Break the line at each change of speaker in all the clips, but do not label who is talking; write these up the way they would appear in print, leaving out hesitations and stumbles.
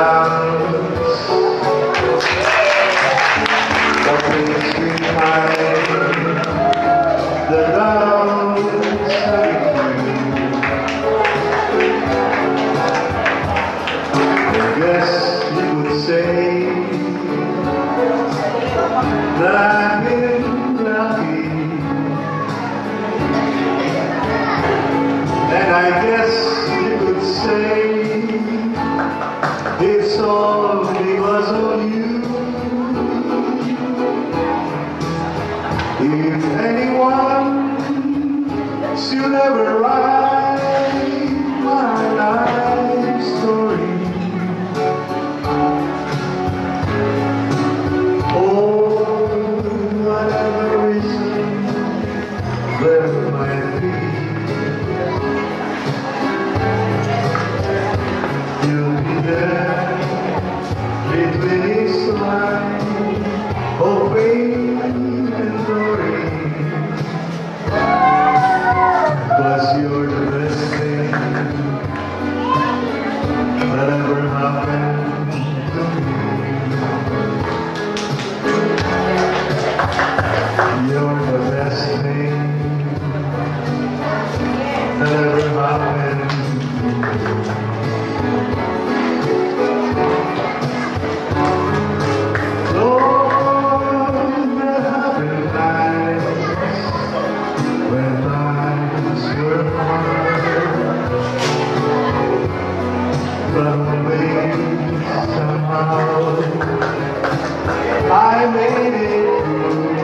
dance, the things behind the dance I guess you would say that I've been lucky, and I guess you could say it's all because of you. If anyone should ever write my life story, whatever reason there might be, you'll be there between each line of pain and glory. 'Cause you're the best thing that ever happened to me. You're the best thing that ever happened to me. Lord, there have been nights when times were hard, but always somehow I made it through.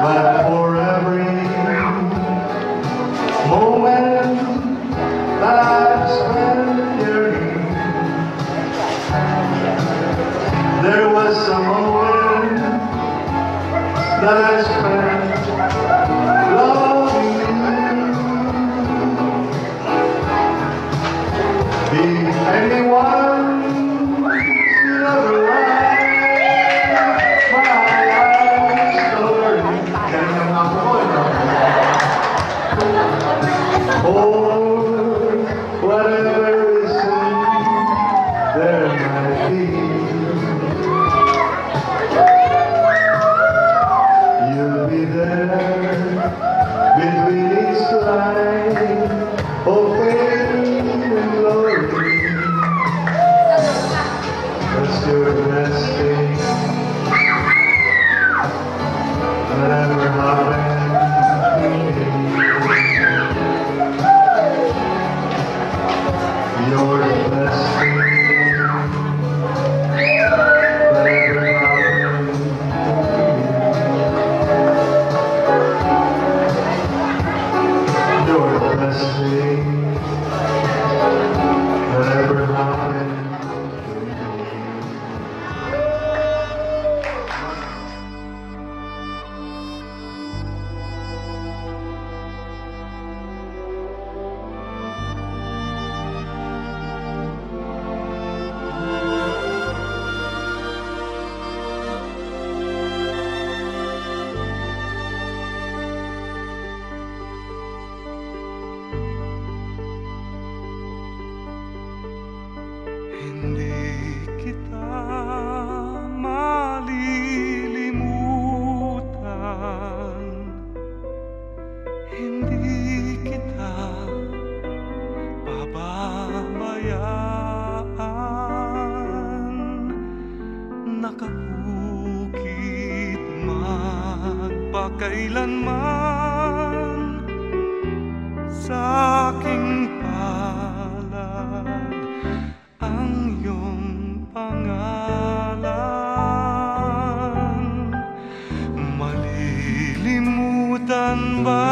But for every moment that I've spent yearning, there was a moment that I spent loving you. If anyone should ever write my life story, or whatever reason there might be, you'll be there between each line of pain and glory. 'Cause you're the best thing that ever happened to me. You're the best thing that ever happened to me. You're the best thing that ever happened to me.
Hindi kita malilimutan, hindi kita pababayaan. Nakahukit magpakailanman sa aking palad ang iyong pangalan. Malilimutan ba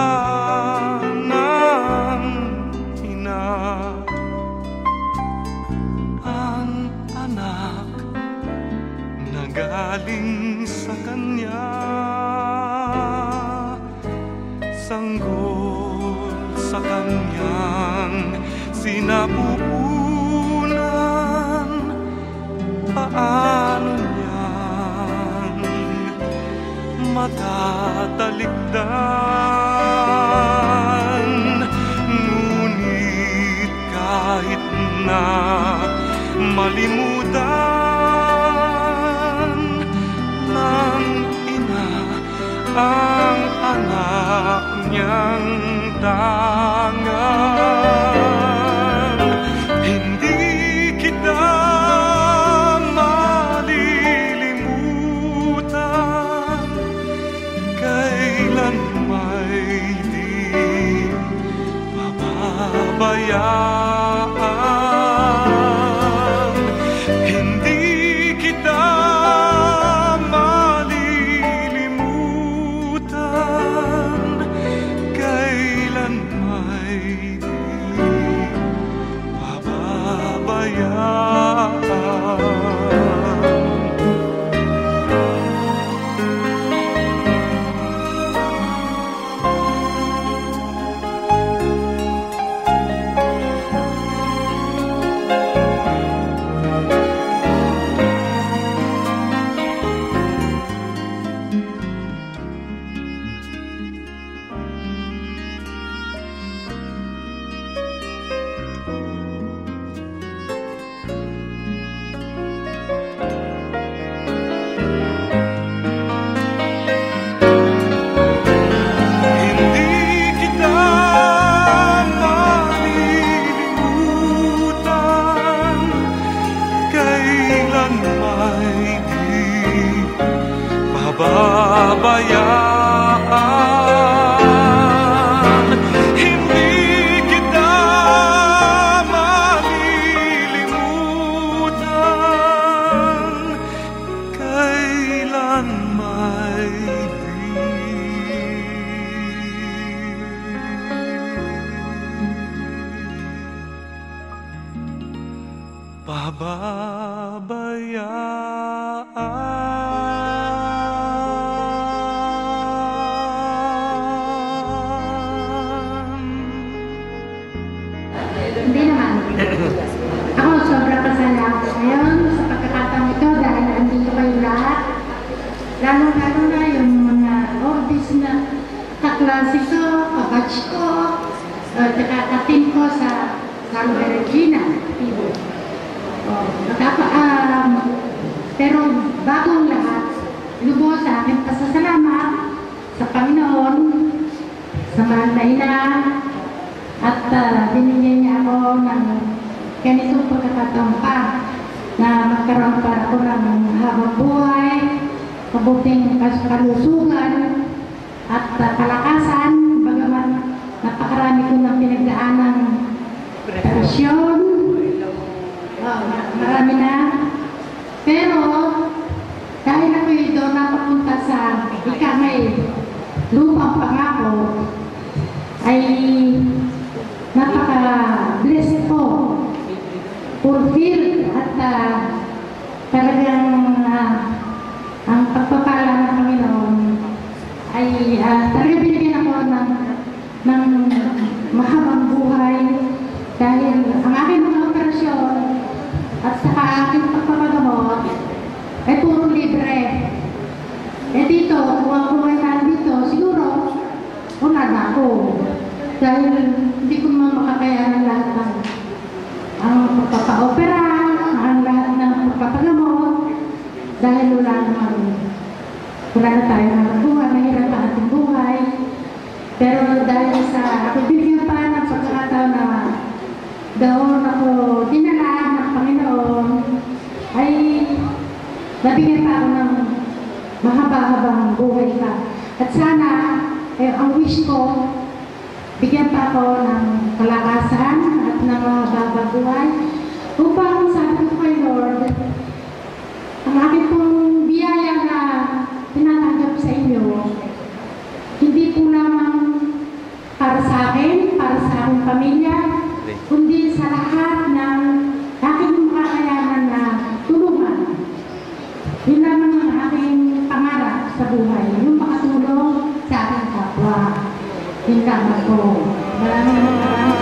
ng ina ang anak na galing sa kanya? Sanggol sa kanyang sinapupunan, paano niyang matatalikdan? Ngunit malimutan ng ina ang anak niyang tangan. Hindi kita malilimutan, kailan may di pababayaan. Hindi kita malilimutan, kailan may di pababayaan. Pababayaan. Hindi kita malilimutan, kailan may di pababayaan.
Hindi naman. Ako, sobrang pasalamat ngayon sa pagkakataon ito dahil andito kayo lahat. Lalo-lalo na yung mga oldies na kaklase ko, kabatch ko, katin ko sa San Regina, Tibo. Pero bagong lahat, lubos sa aking pasasalamat sa Panginoon, sa mahal na ina, at binigyan niya ako ng ganitong pagkakataon pa na magkaroon pa ako ng habang buhay, mabuting kalusugan at kalakasan, bagaman napakarami ko ng pinagdaanan operasyon, marami na. Pero dahil ako'y doon napapunta sa ikangay lupang pangako, ay napaka-blessed ko, fulfilled at talagang ang pagpapala ng Panginoon ay talagang binigyan ako ng mahabang buhay dahil ang aking mga operasyon at saka aking pagpapagamot ay puro libre. Dito, kung ako ay nandito, siguro una na ako. Dahil hindi ko naman makakayanan lahat ng ang pagpapa-opera, ang lahat ng pagpapagamot, dahil wala na tayo ng buhay, mahirap ang ating buhay. Pero dahil sa ako binigyan pa ng pagkakataon na doon ako dinala ng Panginoon, ay nabigyan pa ako ng mahaba-habang buhay pa. At sana, ang wish ko, bigyan pa ako ng kalakasan at ng mga babaguhay upang sabi ko kay Lord, ang aking pong biyaya na tinatanggap sa inyo, hindi po lamang para sa akin, para sa aking pamilya, kundi sa lahat ng aking makakayanan na tulungan. Yun naman ang aking pangarap sa buhay, yung makatulong sa aking kapwa. Yun lamang po. Maraming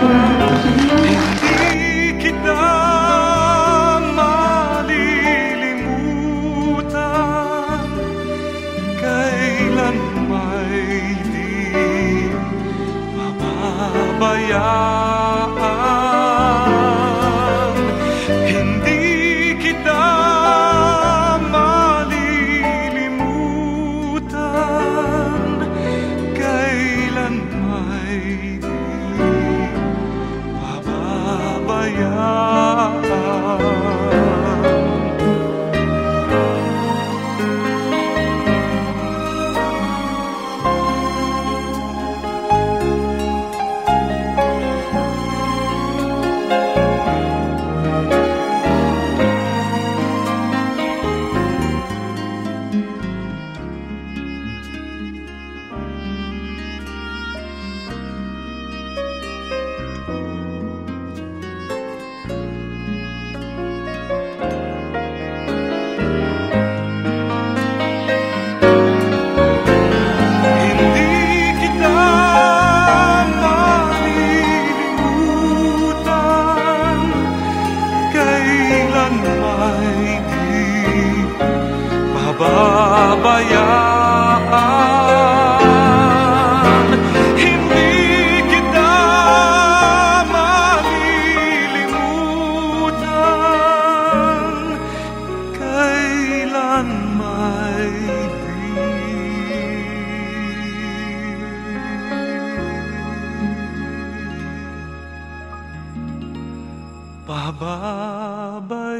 salamat po sa inyo.
Hindi kita malilimutan, kailan may di pababayaan. Hindi pababayaan.